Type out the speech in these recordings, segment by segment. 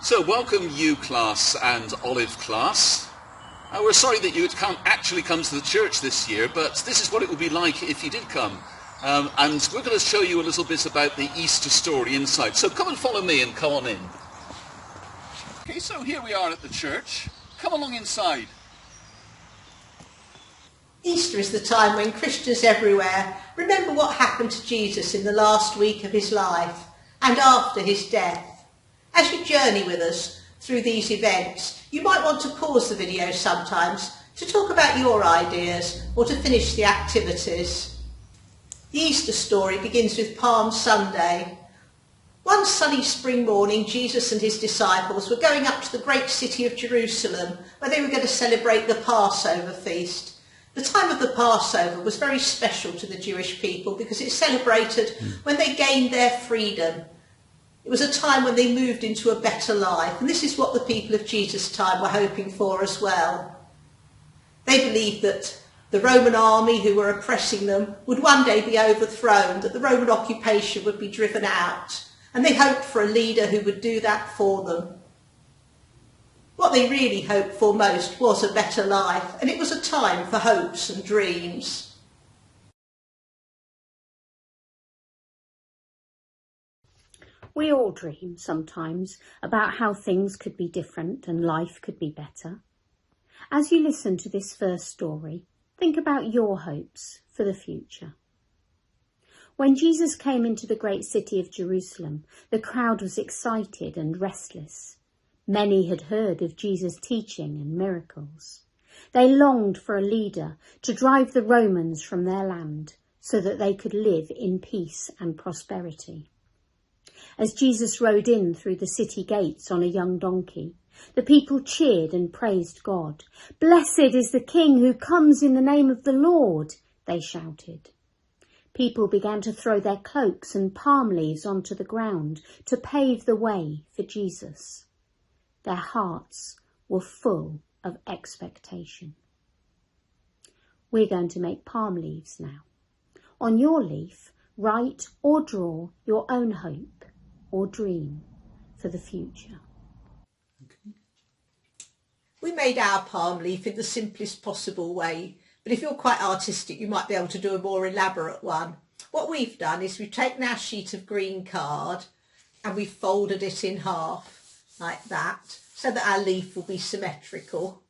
So welcome you class and Olive class. We're sorry that you can't actually come to the church this year, but this is what it would be like if you did come. And we're going to show you a little bit about the Easter story inside. So come and follow me and come on in. Okay, so here we are at the church. Come along inside. Easter is the time when Christians everywhere remember what happened to Jesus in the last week of his life and after his death. As you journey with us through these events, you might want to pause the video sometimes to talk about your ideas or to finish the activities. The Easter story begins with Palm Sunday. One sunny spring morning, Jesus and his disciples were going up to the great city of Jerusalem, where they were going to celebrate the Passover feast. The time of the Passover was very special to the Jewish people because it celebrated when they gained their freedom. It was a time when they moved into a better life, and this is what the people of Jesus' time were hoping for as well. They believed that the Roman army who were oppressing them would one day be overthrown, that the Roman occupation would be driven out, and they hoped for a leader who would do that for them. What they really hoped for most was a better life, and it was a time for hopes and dreams. We all dream sometimes about how things could be different and life could be better. As you listen to this first story, think about your hopes for the future. When Jesus came into the great city of Jerusalem, the crowd was excited and restless. Many had heard of Jesus' teaching and miracles. They longed for a leader to drive the Romans from their land so that they could live in peace and prosperity. As Jesus rode in through the city gates on a young donkey, the people cheered and praised God. "Blessed is the King who comes in the name of the Lord," they shouted. People began to throw their cloaks and palm leaves onto the ground to pave the way for Jesus. Their hearts were full of expectation. We're going to make palm leaves now. On your leaf, write or draw your own hope or dream for the future. We made our palm leaf in the simplest possible way, but if you're quite artistic, you might be able to do a more elaborate one. What we've done is we've taken our sheet of green card and we've folded it in half like that, so that our leaf will be symmetrical.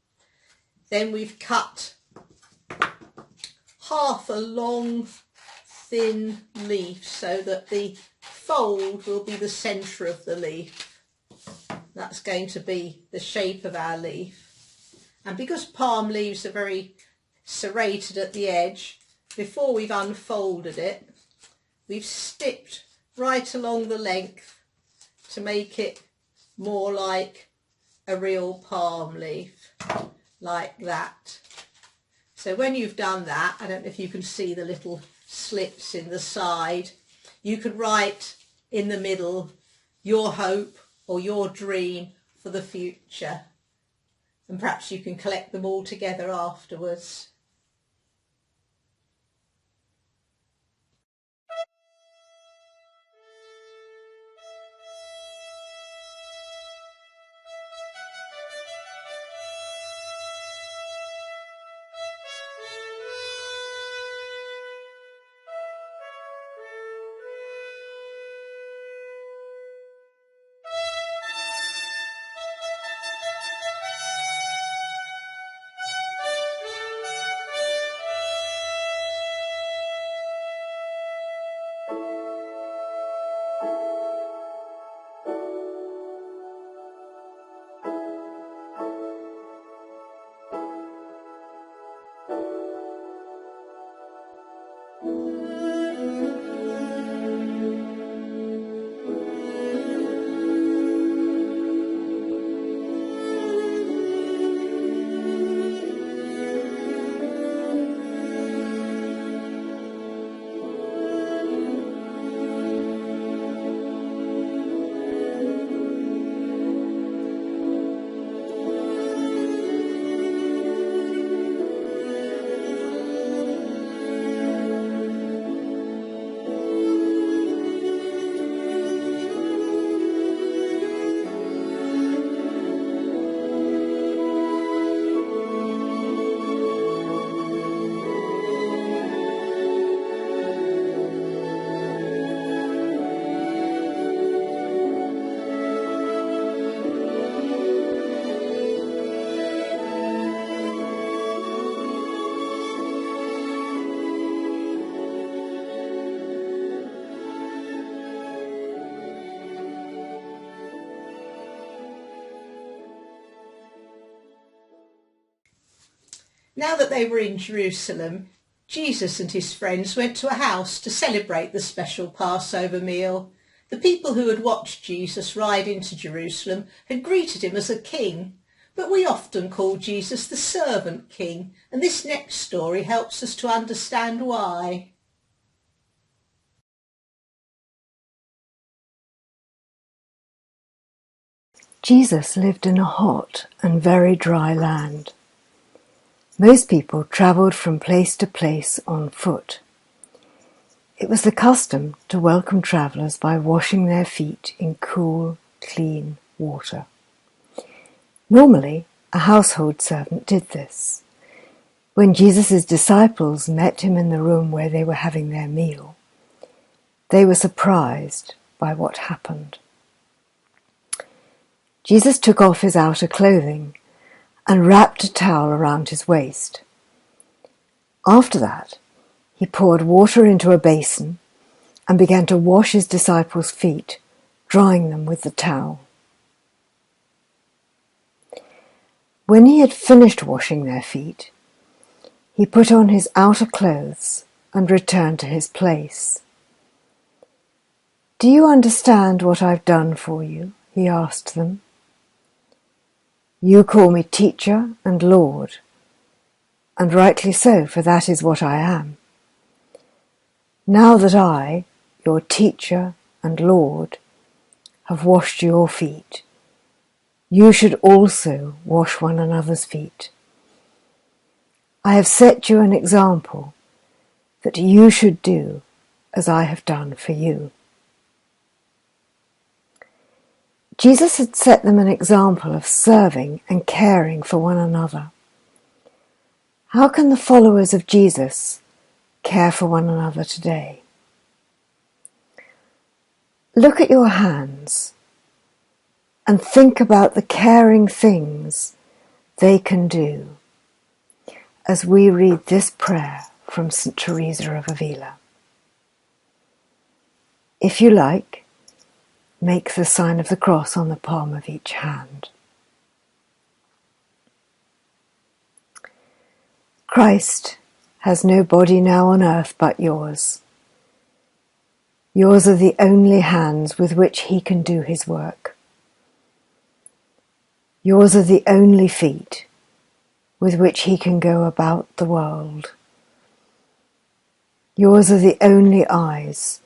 Then we've cut half a long, thin leaf so that the fold will be the centre of the leaf. That's going to be the shape of our leaf. And because palm leaves are very serrated at the edge, before we've unfolded it, we've stitched right along the length to make it more like a real palm leaf, like that. So when you've done that, I don't know if you can see the little slits in the side, you could write in the middle your hope or your dream for the future, and perhaps you can collect them all together afterwards. Now that they were in Jerusalem, Jesus and his friends went to a house to celebrate the special Passover meal. The people who had watched Jesus ride into Jerusalem had greeted him as a king, but we often call Jesus the servant king, and this next story helps us to understand why. Jesus lived in a hot and very dry land. Most people travelled from place to place on foot. It was the custom to welcome travellers by washing their feet in cool, clean water. Normally, a household servant did this. When Jesus' disciples met him in the room where they were having their meal, they were surprised by what happened. Jesus took off his outer clothing and wrapped a towel around his waist. After that, he poured water into a basin and began to wash his disciples' feet, drying them with the towel. When he had finished washing their feet, he put on his outer clothes and returned to his place. "Do you understand what I've done for you?" he asked them. "You call me teacher and Lord, and rightly so, for that is what I am. Now that I, your teacher and Lord, have washed your feet, you should also wash one another's feet. I have set you an example that you should do as I have done for you." Jesus had set them an example of serving and caring for one another. How can the followers of Jesus care for one another today? Look at your hands and think about the caring things they can do as we read this prayer from St. Teresa of Avila. If you like, make the sign of the cross on the palm of each hand. Christ has no body now on earth but yours. Yours are the only hands with which he can do his work. Yours are the only feet with which he can go about the world. Yours are the only eyes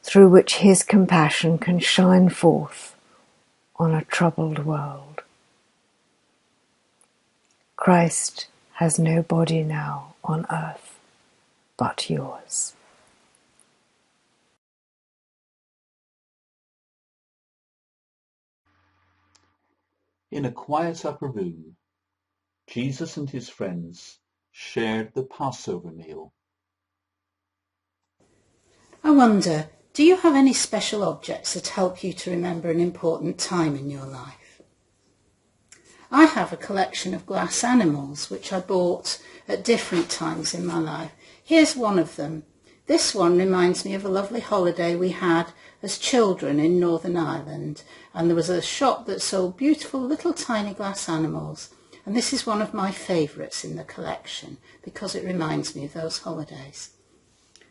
through which his compassion can shine forth on a troubled world. Christ has no body now on earth but yours. In a quiet upper room, Jesus and his friends shared the Passover meal. I wonder, do you have any special objects that help you to remember an important time in your life? I have a collection of glass animals which I bought at different times in my life. Here's one of them. This one reminds me of a lovely holiday we had as children in Northern Ireland, and there was a shop that sold beautiful little tiny glass animals, and this is one of my favourites in the collection because it reminds me of those holidays.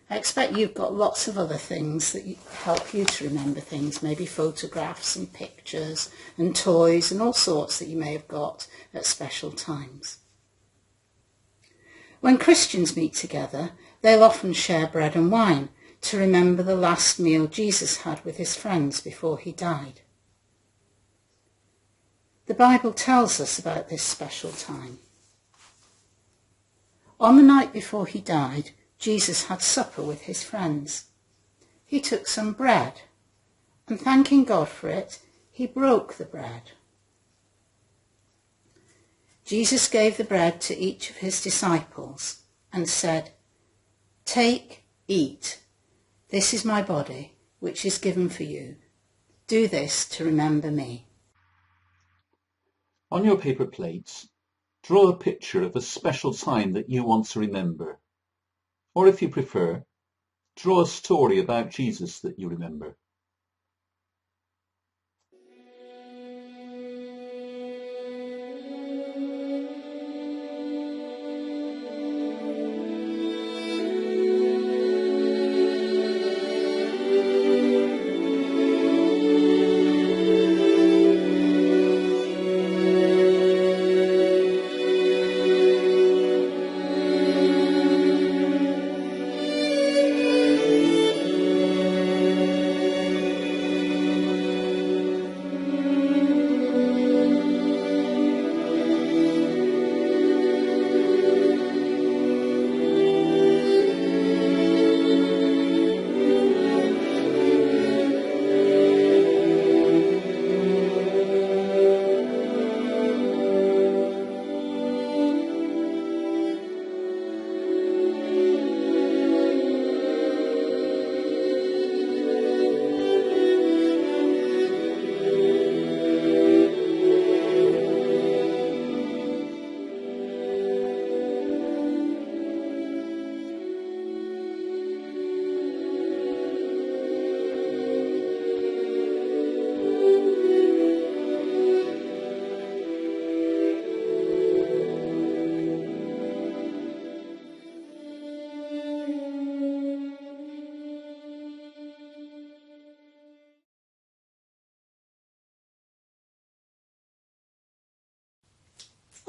I expect you've got lots of other things that help you to remember things, maybe photographs and pictures and toys and all sorts that you may have got at special times. When Christians meet together, they'll often share bread and wine to remember the last meal Jesus had with his friends before he died. The Bible tells us about this special time. On the night before he died, Jesus had supper with his friends. He took some bread, and thanking God for it, he broke the bread. Jesus gave the bread to each of his disciples and said, "Take, eat. This is my body, which is given for you. Do this to remember me." On your paper plates, draw a picture of a special time that you want to remember. Or if you prefer, draw a story about Jesus that you remember.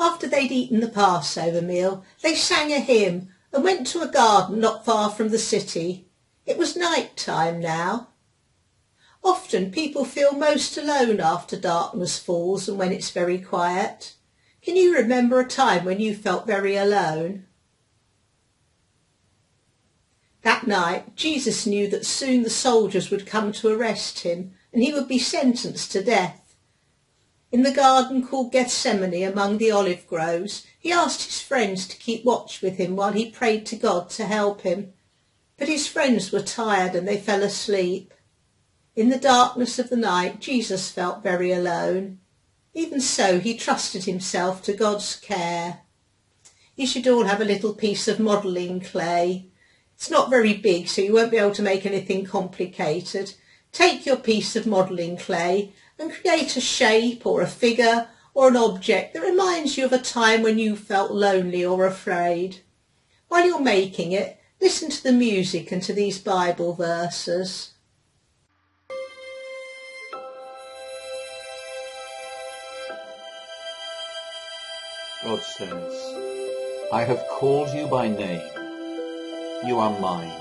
After they'd eaten the Passover meal, they sang a hymn and went to a garden not far from the city. It was night time now. Often people feel most alone after darkness falls and when it's very quiet. Can you remember a time when you felt very alone? That night, Jesus knew that soon the soldiers would come to arrest him and he would be sentenced to death. In the garden called Gethsemane among the olive groves, he asked his friends to keep watch with him while he prayed to God to help him. But his friends were tired and they fell asleep. In the darkness of the night, Jesus felt very alone. Even so, he trusted himself to God's care. You should all have a little piece of modelling clay. It's not very big, so you won't be able to make anything complicated. Take your piece of modelling clay and create a shape or a figure or an object that reminds you of a time when you felt lonely or afraid. While you're making it, listen to the music and to these Bible verses. God says, I have called you by name. You are mine.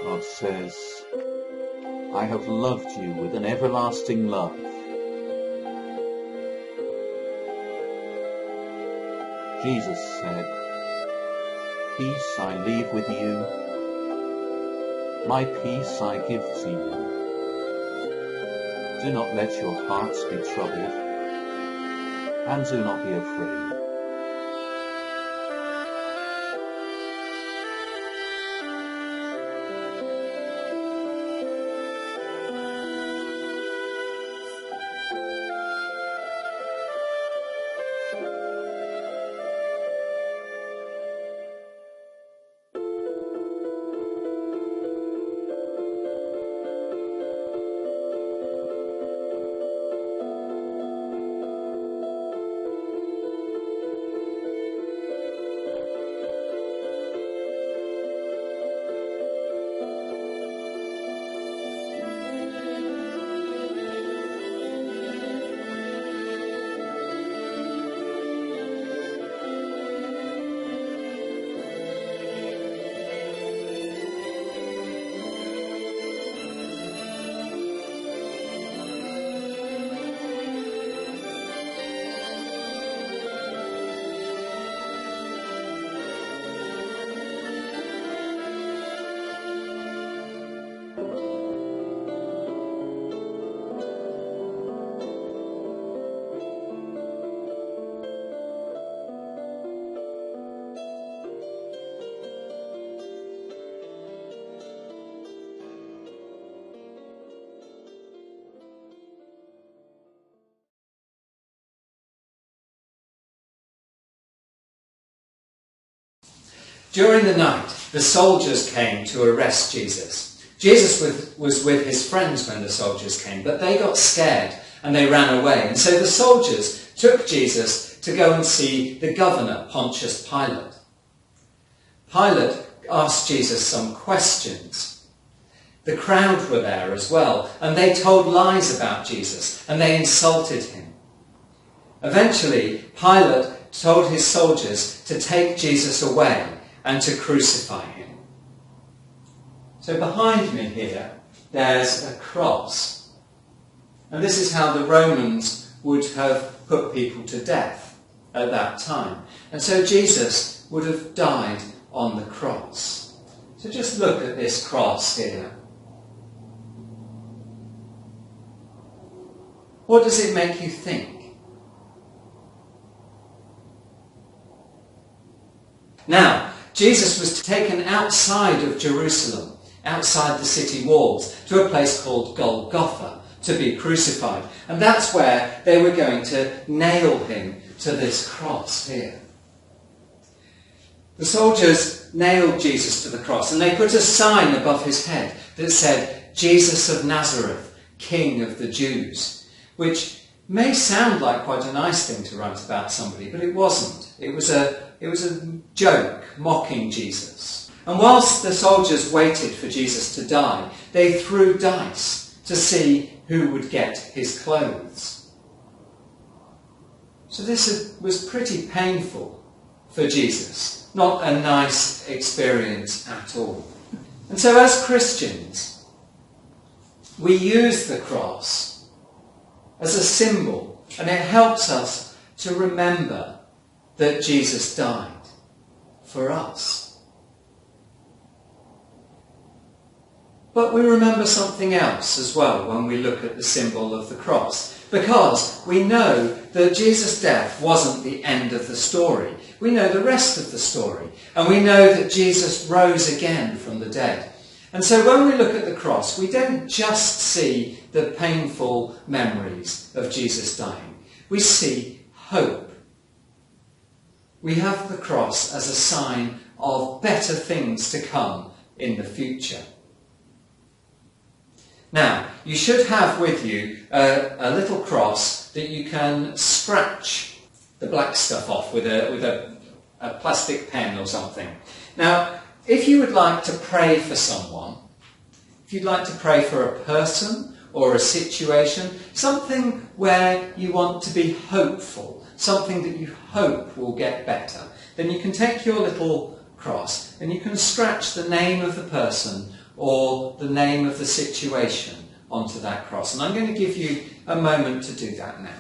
God says, I have loved you with an everlasting love. Jesus said, peace I leave with you, my peace I give to you. Do not let your hearts be troubled, and do not be afraid. During the night, the soldiers came to arrest Jesus. Jesus was with his friends when the soldiers came, but they got scared and they ran away. And so the soldiers took Jesus to go and see the governor, Pontius Pilate. Pilate asked Jesus some questions. The crowd were there as well, and they told lies about Jesus, and they insulted him. Eventually, Pilate told his soldiers to take Jesus away and to crucify him. So behind me here, there's a cross. And this is how the Romans would have put people to death at that time. And so Jesus would have died on the cross. So just look at this cross here. What does it make you think? Now, Jesus was taken outside of Jerusalem, outside the city walls, to a place called Golgotha, to be crucified. And that's where they were going to nail him to this cross here. The soldiers nailed Jesus to the cross, and they put a sign above his head that said, Jesus of Nazareth, King of the Jews, which may sound like quite a nice thing to write about somebody, but it wasn't. It was a joke, mocking Jesus. And whilst the soldiers waited for Jesus to die, they threw dice to see who would get his clothes. So this was pretty painful for Jesus, not a nice experience at all. And so as Christians, we use the cross as a symbol, and it helps us to remember that Jesus died for us. But we remember something else as well when we look at the symbol of the cross, because we know that Jesus' death wasn't the end of the story. We know the rest of the story, and we know that Jesus rose again from the dead. And so when we look at the cross, we don't just see the painful memories of Jesus dying. We see hope. We have the cross as a sign of better things to come in the future. Now, you should have with you a little cross that you can scratch the black stuff off with a plastic pen or something. Now, if you would like to pray for someone, if you'd like to pray for a person or a situation, something where you want to be hopeful, something that you hope will get better, then you can take your little cross and you can scratch the name of the person or the name of the situation onto that cross. And I'm going to give you a moment to do that now.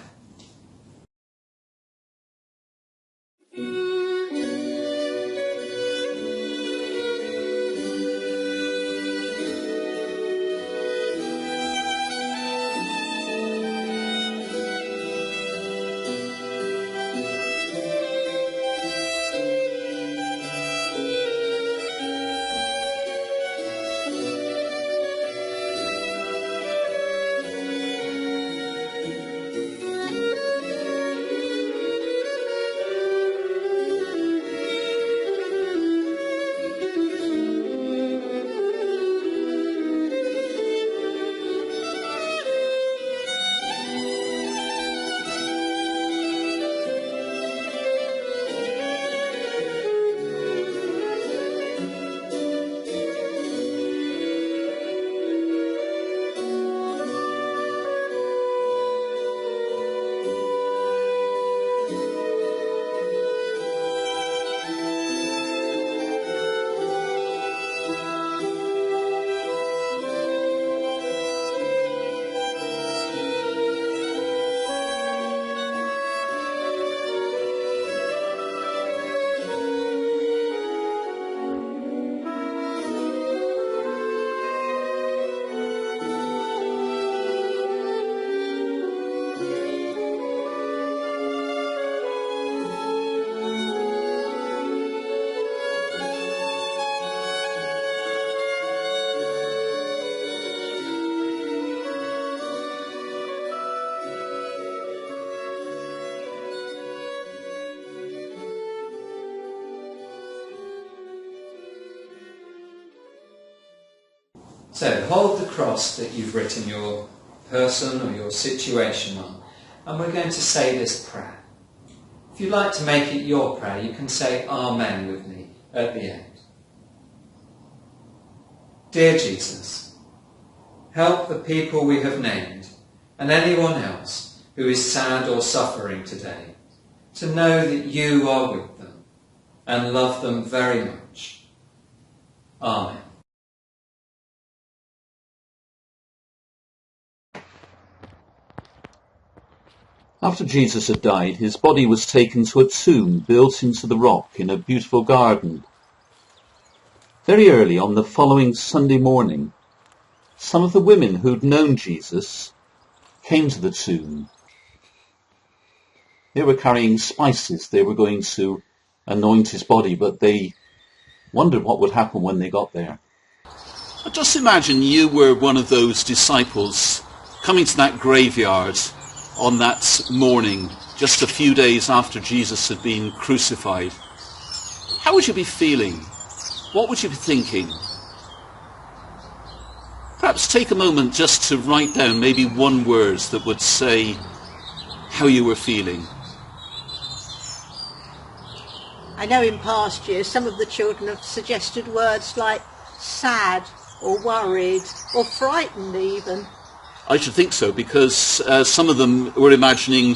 So hold the cross that you've written your person or your situation on, and we're going to say this prayer. If you'd like to make it your prayer, you can say Amen with me at the end. Dear Jesus, help the people we have named and anyone else who is sad or suffering today to know that you are with them and love them very much. Amen. After Jesus had died, his body was taken to a tomb built into the rock in a beautiful garden. Very early on the following Sunday morning, some of the women who'd known Jesus came to the tomb. They were carrying spices. They were going to anoint his body, but they wondered what would happen when they got there. Just imagine you were one of those disciples coming to that graveyard on that morning, just a few days after Jesus had been crucified. How would you be feeling? What would you be thinking? Perhaps take a moment just to write down maybe one word that would say how you were feeling. I know in past years some of the children have suggested words like sad or worried or frightened even. I should think so, because some of them were imagining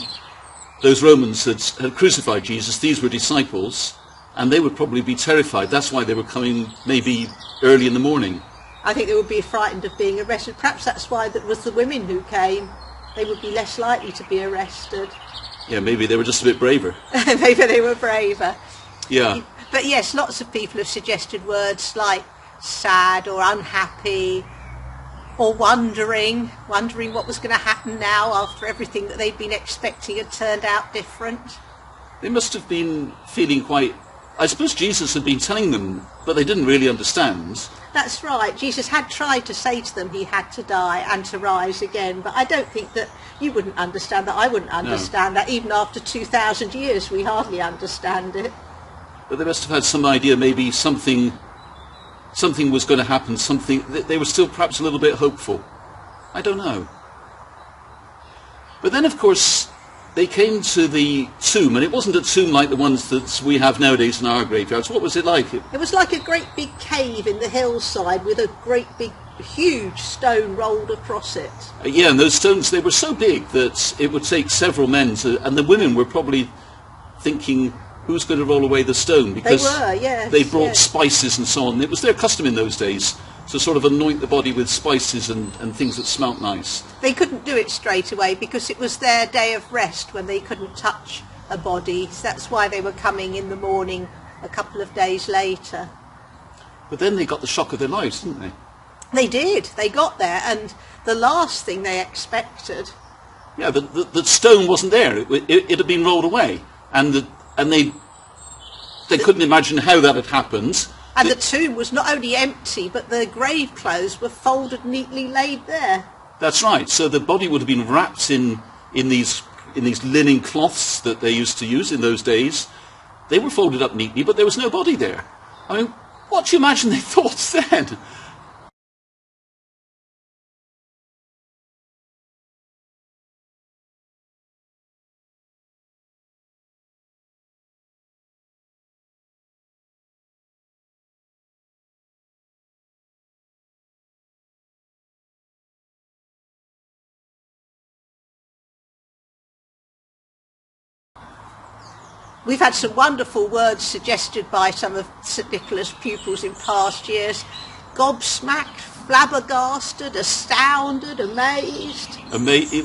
those Romans had crucified Jesus. These were disciples, and they would probably be terrified. That's why they were coming maybe early in the morning. I think they would be frightened of being arrested. Perhaps that's why it was the women who came. They would be less likely to be arrested. Yeah, maybe they were just a bit braver. Maybe they were braver. Yeah. But yes, lots of people have suggested words like sad or unhappy or wondering what was going to happen now after everything that they'd been expecting had turned out different. They must have been feeling quite... I suppose Jesus had been telling them, but they didn't really understand. That's right. Jesus had tried to say to them he had to die and to rise again, but I don't think that you wouldn't understand that. I wouldn't understand that. Even after 2,000 years, we hardly understand it. But they must have had some idea maybe something was going to happen, they were still perhaps a little bit hopeful. I don't know. But then, of course, they came to the tomb, and it wasn't a tomb like the ones that we have nowadays in our graveyards. What was it like? It was like a great big cave in the hillside with a great big, huge stone rolled across it. Yeah, and those stones, they were so big that it would take several men to... And the women were probably thinking, who's going to roll away the stone? Because they were, yes. They brought spices and so on. It was their custom in those days to sort of anoint the body with spices and things that smelt nice. They couldn't do it straight away because it was their day of rest when they couldn't touch a body. So that's why they were coming in the morning a couple of days later. But then they got the shock of their lives, didn't they? They did. They got there, and the last thing they expected... Yeah, the stone wasn't there. It had been rolled away. And they couldn't imagine how that had happened. And the tomb was not only empty, but the grave clothes were folded neatly laid there. That's right. So the body would have been wrapped in these linen cloths that they used to use in those days. They were folded up neatly, but there was no body there. I mean, what do you imagine they thought then? We've had some wonderful words suggested by some of St Nicholas' pupils in past years. Gobsmacked, flabbergasted, astounded, amazed,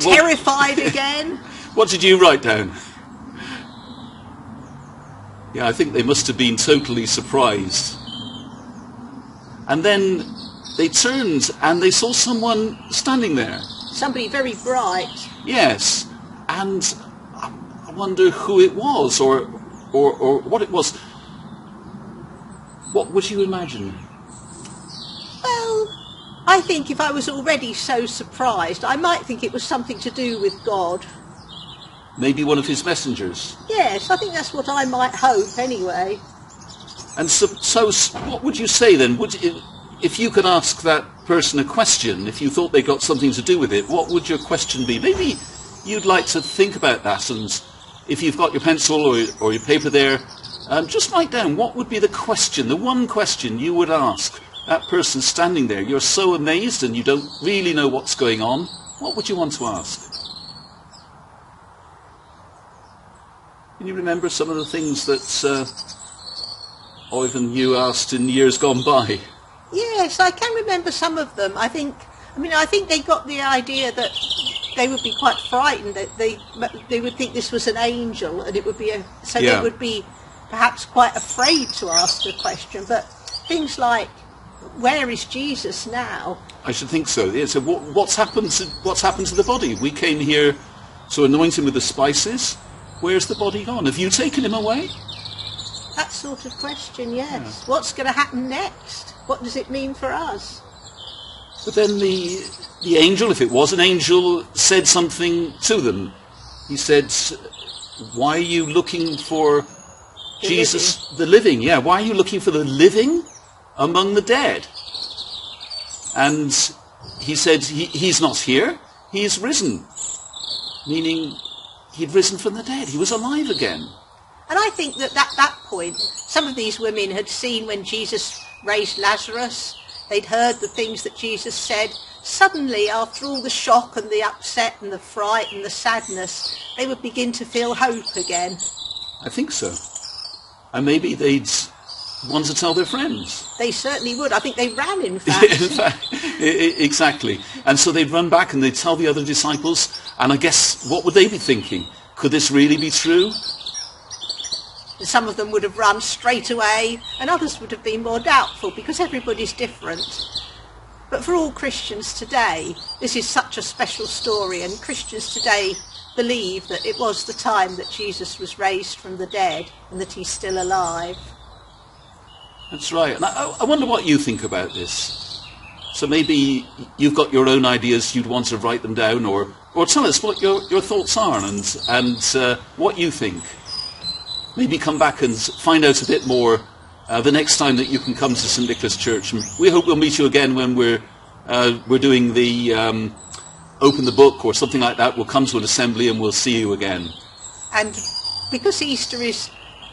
terrified again. What did you write down? Yeah, I think they must have been totally surprised. And then they turned and they saw someone standing there. Somebody very bright. Yes, and I wonder who it was or what it was. What would you imagine? Well, I think if I was already so surprised, I might think it was something to do with God. Maybe one of his messengers. Yes, I think that's what I might hope anyway. And so what would you say then? If you could ask that person a question, if you thought they got something to do with it, what would your question be? Maybe you'd like to think about that, and if you've got your pencil or your paper there, just write down what would be the question, the one question you would ask that person standing there. You're so amazed and you don't really know what's going on. What would you want to ask? Can you remember some of the things that Ivan, you asked in years gone by? Yes, I can remember some of them. I think they got the idea that they would be quite frightened, that they would think this was an angel, and it would be they would be perhaps quite afraid to ask the question. But things like, where is Jesus now? I should think so. Yeah. So what's happened to the body? We came here to anoint him with the spices. Where's the body gone? Have you taken him away? That sort of question, yes. Yeah. What's going to happen next? What does it mean for us? But then the angel, if it was an angel, said something to them. He said, why are you looking for Jesus, the living? Yeah, why are you looking for the living among the dead? And he said, he's not here, he's risen. Meaning he'd risen from the dead, he was alive again. And I think that at that point, some of these women had seen when Jesus raised Lazarus. They'd heard the things that Jesus said. Suddenly, after all the shock and the upset and the fright and the sadness, they would begin to feel hope again. I think so. And maybe they'd want to tell their friends. They certainly would. I think they ran, in fact. In fact, exactly. And so they'd run back and they'd tell the other disciples, and I guess, what would they be thinking? Could this really be true? Some of them would have run straight away, and others would have been more doubtful, because everybody's different. But for all Christians today, this is such a special story, and Christians today believe that it was the time that Jesus was raised from the dead and that he's still alive. That's right. And I wonder what you think about this. So maybe you've got your own ideas, you'd want to write them down, or tell us what your thoughts are and what you think. Maybe come back and find out a bit more the next time that you can come to St Nicholas Church. And we hope we'll meet you again when we're doing the Open the Book or something like that. We'll come to an assembly and we'll see you again. And because Easter is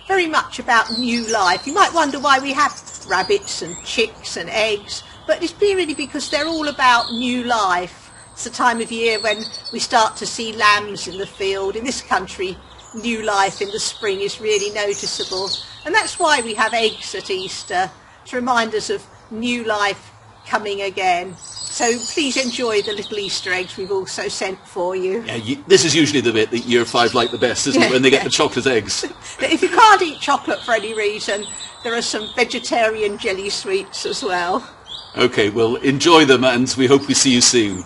very much about new life, you might wonder why we have rabbits and chicks and eggs, but it's really because they're all about new life. It's the time of year when we start to see lambs in the field. In this country, new life in the spring is really noticeable, and that's why we have eggs at Easter, to remind us of new life coming again. So please enjoy the little Easter eggs we've also sent for you. Yeah, this is usually the bit that Year 5 like the best, isn't it, when they get the chocolate eggs? If you can't eat chocolate for any reason, there are some vegetarian jelly sweets as well. OK, well, enjoy them, and we hope we see you soon.